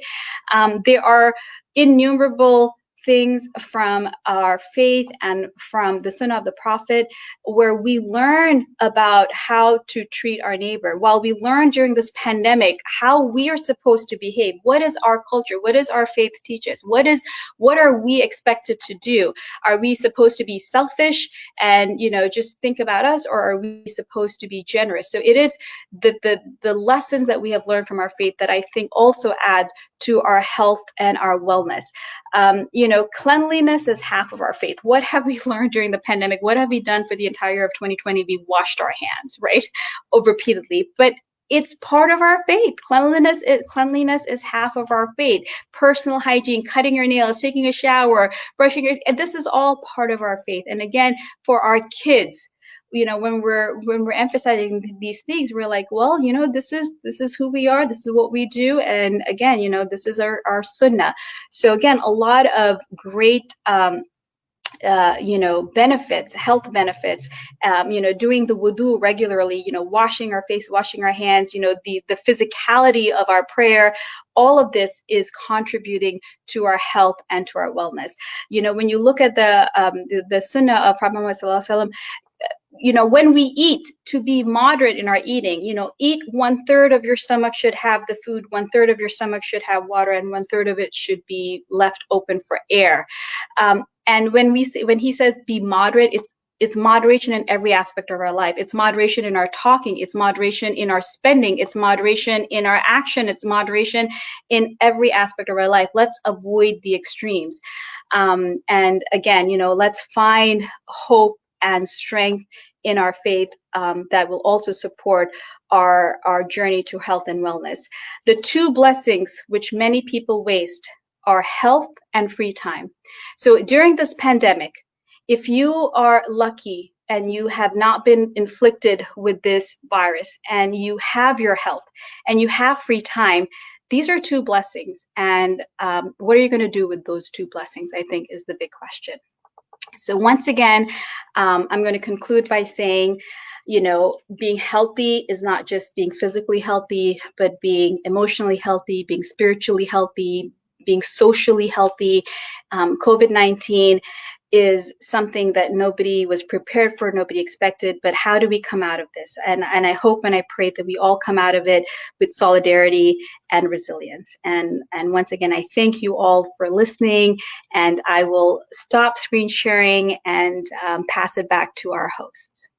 There are innumerable things from our faith and from the Sunnah of the Prophet where we learn about how to treat our neighbor. While we learn during this pandemic how we are supposed to behave, what is our culture, what does our faith teach us, what are we expected to do? Are we supposed to be selfish and just think about us, or are we supposed to be generous? So it is the lessons that we have learned from our faith that I think also add to our health and our wellness. Cleanliness is half of our faith. What have we learned during the pandemic? What have we done for the entire year of 2020? We washed our hands, right? Repeatedly. But it's part of our faith. Cleanliness is half of our faith. Personal hygiene, cutting your nails, taking a shower, brushing your, and this is all part of our faith. And again, for our kids, when we're emphasizing these things, we're like, well, this is who we are, this is what we do, and again, this is our sunnah. So again, a lot of great benefits, health benefits, doing the wudu regularly, washing our face, washing our hands, the physicality of our prayer, all of this is contributing to our health and to our wellness. When you look at the sunnah of Prophet Muhammad sallallahu alaihi wasallam, when we eat, to be moderate in our eating, eat 1/3 of your stomach should have the food, 1/3 of your stomach should have water, and 1/3 of it should be left open for air. And when he says be moderate, it's moderation in every aspect of our life. It's moderation in our talking. It's moderation in our spending. It's moderation in our action. It's moderation in every aspect of our life. Let's avoid the extremes. And again, let's find hope and strength in our faith that will also support our journey to health and wellness. The two blessings which many people waste are health and free time. So during this pandemic, if you are lucky and you have not been inflicted with this virus and you have your health and you have free time, these are two blessings. And what are you going to do with those two blessings, I think, is the big question. So once again, I'm going to conclude by saying, being healthy is not just being physically healthy, but being emotionally healthy, being spiritually healthy, being socially healthy. COVID-19 is something that nobody was prepared for, nobody expected, but how do we come out of this? And I hope and I pray that we all come out of it with solidarity and resilience. And once again, I thank you all for listening, and I will stop screen sharing and pass it back to our host.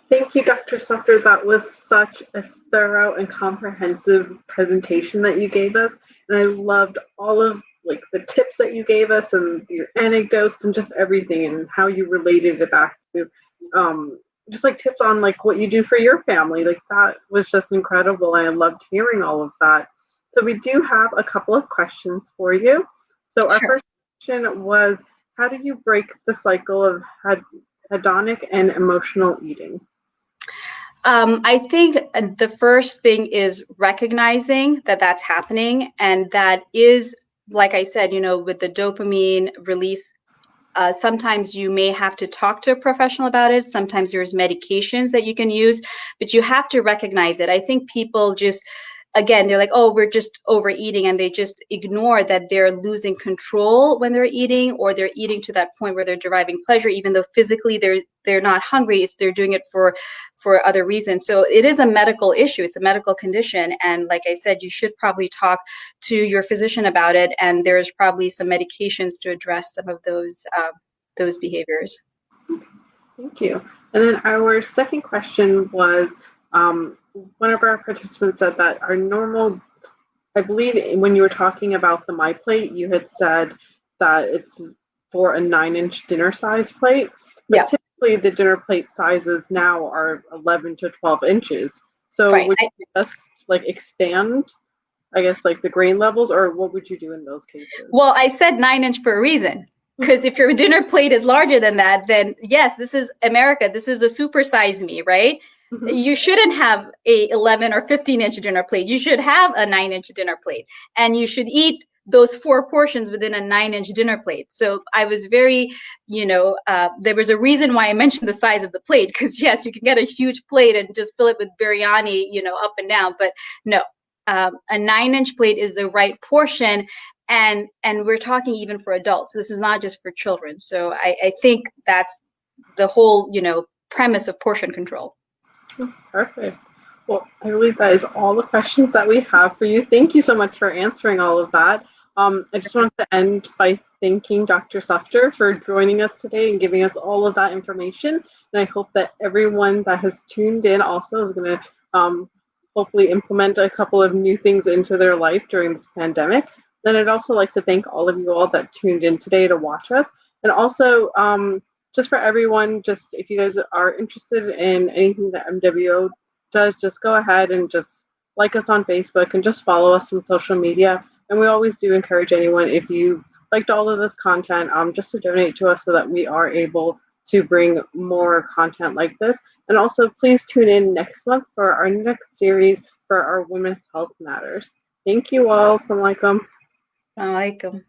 Thank you, Dr. Safder. That was such a thorough and comprehensive presentation that you gave us. And I loved all of the tips that you gave us and your anecdotes and just everything and how you related it back to just tips on what you do for your family. That was just incredible. And I loved hearing all of that. So we do have a couple of questions for you. So our first question was, how do you break the cycle of hedonic and emotional eating? I think the first thing is recognizing that that's happening, and that is, like I said, with the dopamine release Sometimes you may have to talk to a professional about it. Sometimes there's medications that you can use, but you have to recognize it. I think people just, again, they're like, oh, we're just overeating, and they just ignore that they're losing control when they're eating, or they're eating to that point where they're deriving pleasure, even though physically they're not hungry. They're doing it for other reasons. So it is a medical issue. It's a medical condition. And like I said, you should probably talk to your physician about it. And there's probably some medications to address some of those behaviors. Thank you. And then our second question was, one of our participants said that our normal, I believe when you were talking about the My Plate, you had said that it's for a 9-inch dinner size plate. But Yeah. typically the dinner plate sizes now are 11 to 12 inches. So Right. would you just like expand, I guess, like the grain levels, or what would you do in those cases? Well, I said 9-inch for a reason. Because if your dinner plate is larger than that, then yes, this is America. This is the super size me, right? Mm-hmm. You shouldn't have a 11 or 15-inch dinner plate. You should have a 9-inch dinner plate, and you should eat those 4 portions within a 9-inch dinner plate. So I was very, there was a reason why I mentioned the size of the plate, because yes, you can get a huge plate and just fill it with biryani, up and down, but no, a 9-inch plate is the right portion. And we're talking even for adults. This is not just for children. So I think that's the whole, premise of portion control. Perfect. Well, I believe that is all the questions that we have for you. Thank you so much for answering all of that. I just wanted to end by thanking Dr. Safder for joining us today and giving us all of that information. And I hope that everyone that has tuned in also is going to hopefully implement a couple of new things into their life during this pandemic. Then I'd also like to thank all of you all that tuned in today to watch us. And also, just for everyone, just if you guys are interested in anything that MWO does, just go ahead and just like us on Facebook and just follow us on social media. And we always do encourage anyone, if you liked all of this content, just to donate to us so that we are able to bring more content like this. And also, please tune in next month for our next series for our Women's Health Matters. Thank you all. Assalamu alaikum. Assalamu alaikum.